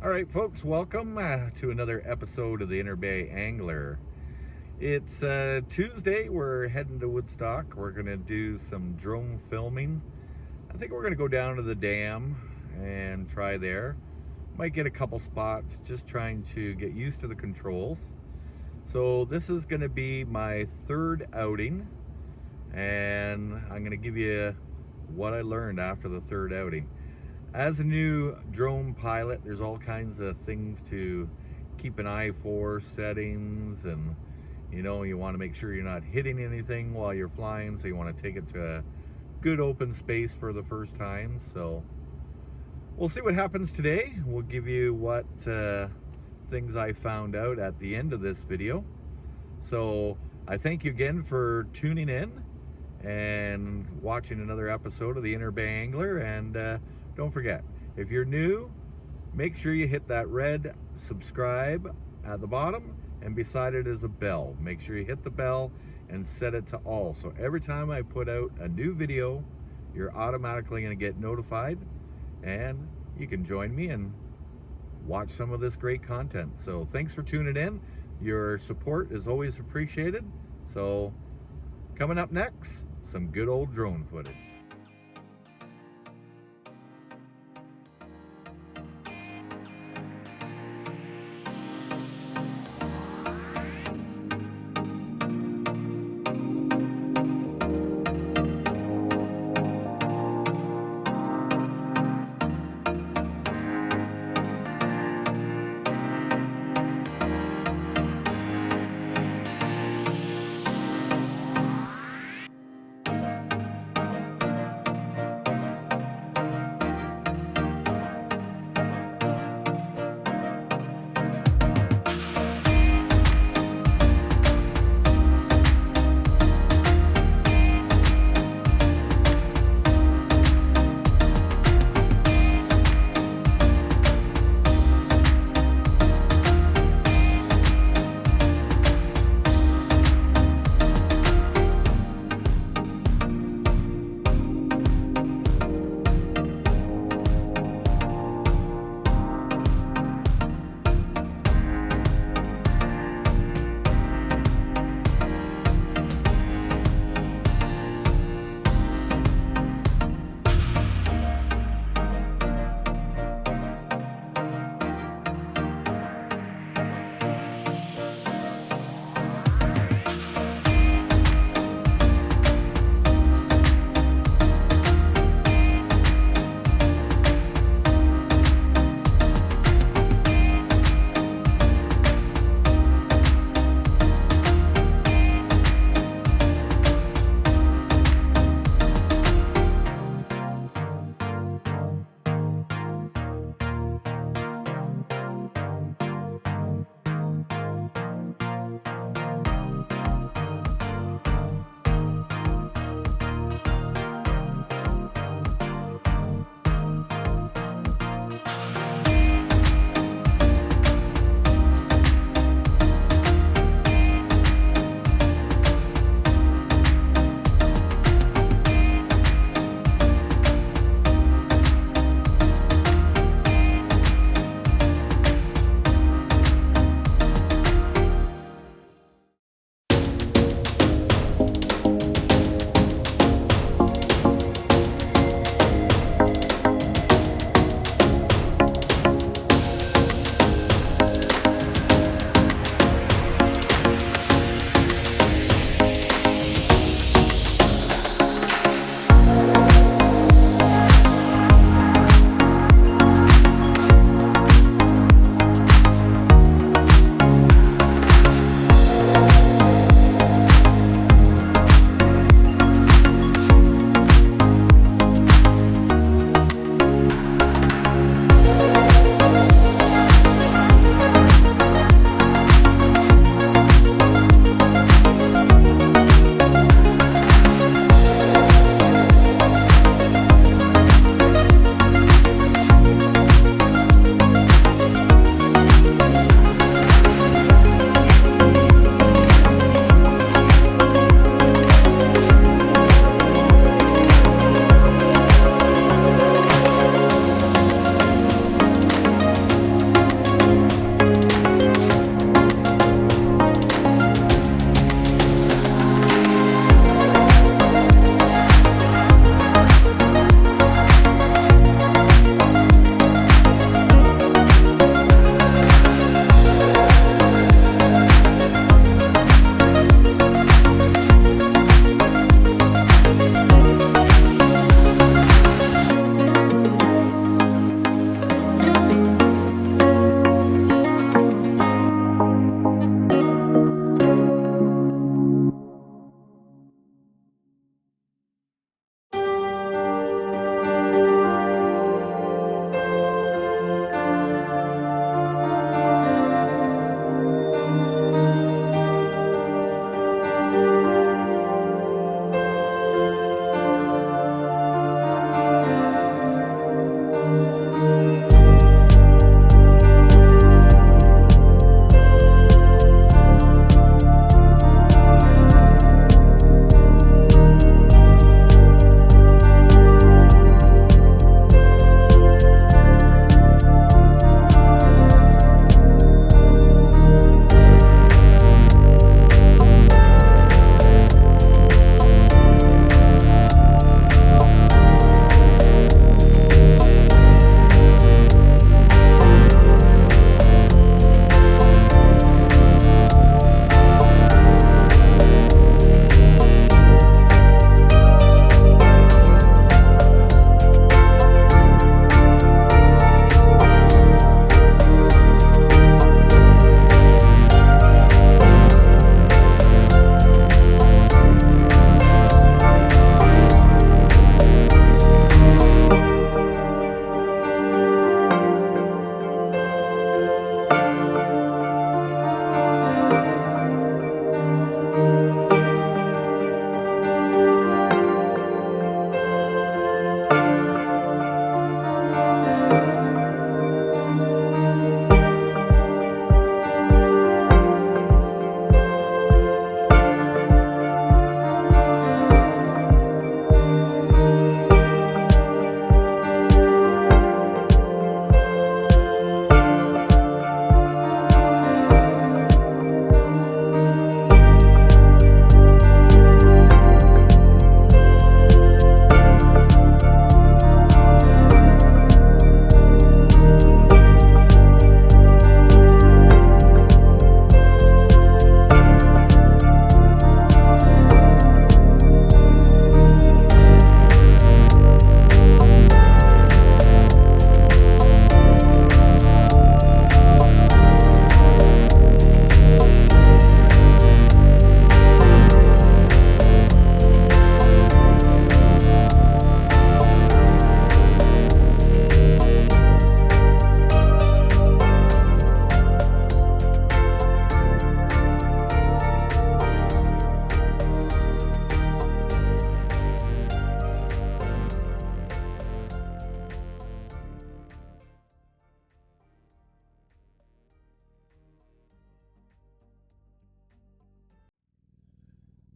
All right, folks, welcome to another episode of the Inner Bay Angler. It's Tuesday. We're heading to Woodstock. We're going to do some drone filming. I think we're going to go down to the dam and try there. Might get a couple spots, just trying to get used to the controls. So this is going to be my third outing, and I'm going to give you what I learned after the third outing. As a new drone pilot, there's all kinds of things to keep an eye for, settings, and you want to make sure you're not hitting anything while you're flying, so you want to take it to a good open space for the first time. So we'll see what happens today. We'll give you what things I found out at the end of this video. So I thank you again for tuning in and watching another episode of the Inner Bay Angler. And don't forget, if you're new, make sure you hit that red subscribe at the bottom, and beside it is a bell. Make sure you hit the bell and set it to all. So every time I put out a new video, you're automatically going to get notified, and you can join me and watch some of this great content. So thanks for tuning in. Your support is always appreciated. So coming up next, some good old drone footage.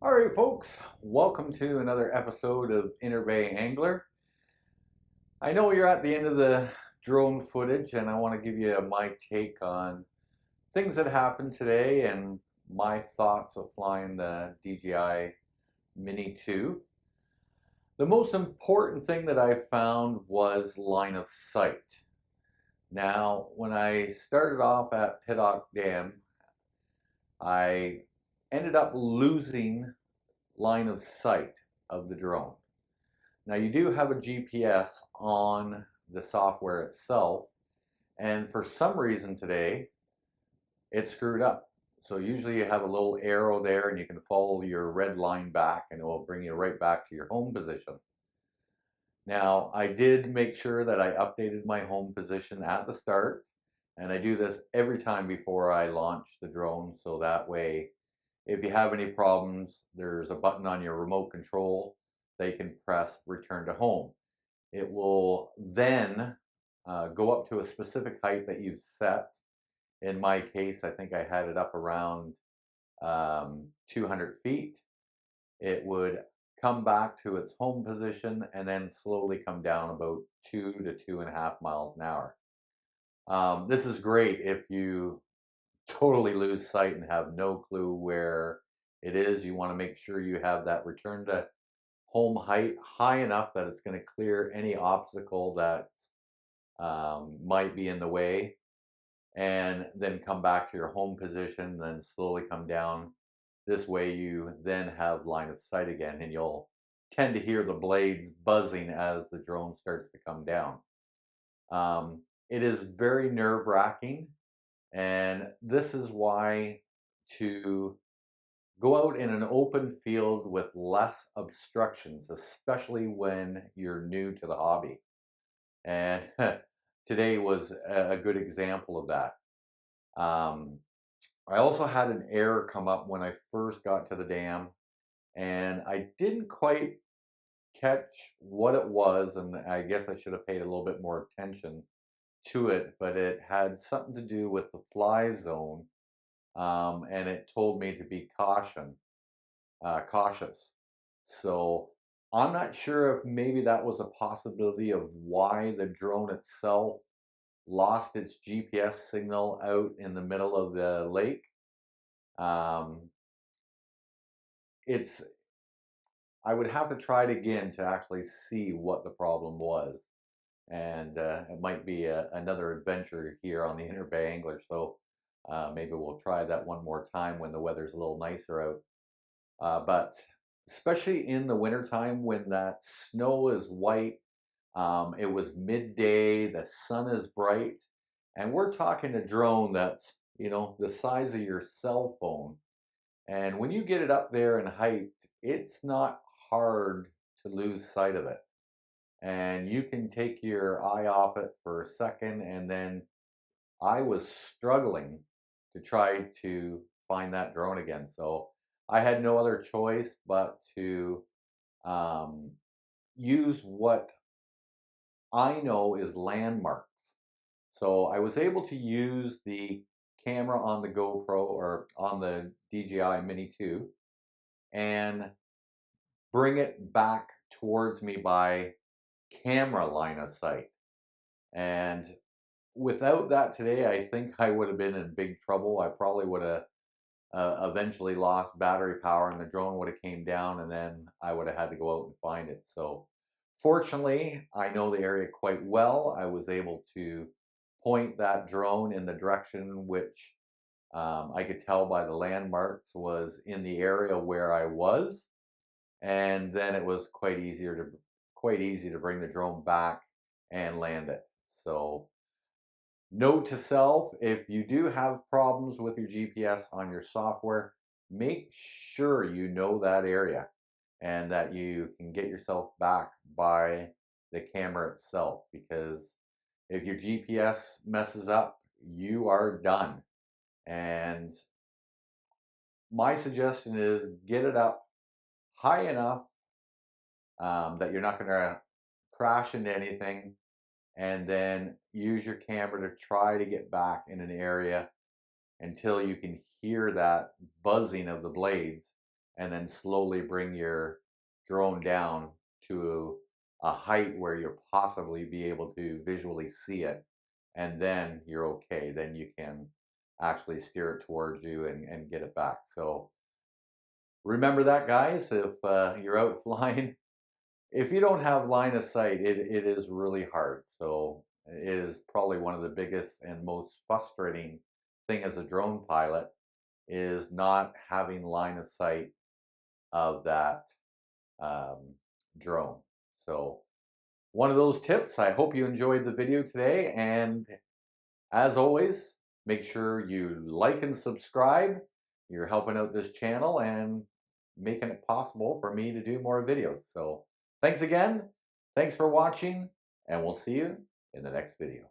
All right, folks, welcome to another episode of Inner Bay Angler. I know you're at the end of the drone footage, and I want to give you my take on things that happened today and my thoughts of flying the DJI Mini 2. The most important thing that I found was line of sight. Now, when I started off at Piddock Dam, I ended up losing line of sight of the drone. Now you do have a GPS on the software itself, and for some reason today, it screwed up. So usually you have a little arrow there and you can follow your red line back and it will bring you right back to your home position. Now I did make sure that I updated my home position at the start, and I do this every time before I launch the drone, so that way if you have any problems, there's a button on your remote control that you can press return to home. It will then go up to a specific height that you've set. In my case, I think I had it up around 200 feet. It would come back to its home position and then slowly come down about 2 to 2.5 miles an hour. This is great if you totally lose sight and have no clue where it is. You want to make sure you have that return to home height high enough that it's going to clear any obstacle that might be in the way, and then come back to your home position, then slowly come down. This way you then have line of sight again, and you'll tend to hear the blades buzzing as the drone starts to come down. It is very nerve wracking, and this is why to go out in an open field with less obstructions, especially when you're new to the hobby. And today was a good example of that. Um, I also had an error come up when I first got to the dam, and I didn't quite catch what it was, and I guess I should have paid a little bit more attention to it, but it had something to do with the fly zone, and it told me to be cautious. So I'm not sure if maybe that was a possibility of why the drone itself lost its GPS signal out in the middle of the lake. Um, it's I would have to try it again to actually see what the problem was, and it might be another adventure here on the Inner Bay Angler. So maybe we'll try that one more time when the weather's a little nicer out. But especially in the wintertime when that snow is white, it was midday, the sun is bright, and we're talking a drone that's, the size of your cell phone. And when you get it up there in height, it's not hard to lose sight of it. And you can take your eye off it for a second, and then I was struggling to try to find that drone again. So I had no other choice but to um, use what I know is landmarks. So I was able to use the camera on the GoPro or on the DJI Mini 2 and bring it back towards me by camera line of sight. And without that today, I think I would have been in big trouble. I probably would have eventually lost battery power and the drone would have came down, and then I would have had to go out and find it. So fortunately, I know the area quite well. I was able to point that drone in the direction which I could tell by the landmarks was in the area where I was, and then it was quite easy to bring the drone back and land it. So note to self, if you do have problems with your GPS on your software, make sure you know that area and that you can get yourself back by the camera itself, because if your GPS messes up, you are done. And my suggestion is get it up high enough that you're not going to crash into anything, and then use your camera to try to get back in an area until you can hear that buzzing of the blades. and then slowly bring your drone down to a height where you'll possibly be able to visually see it, and then you're okay. Then you can actually steer it towards you and get it back. So remember that, guys, if you're out flying, if you don't have line of sight, it is really hard. So it is probably one of the biggest and most frustrating thing as a drone pilot is not having line of sight of that um, drone. So one of those tips. I hope you enjoyed the video today. And as always, make sure you like and subscribe. You're helping out this channel and making it possible for me to do more videos. So thanks again. Thanks for watching, and we'll see you in the next video.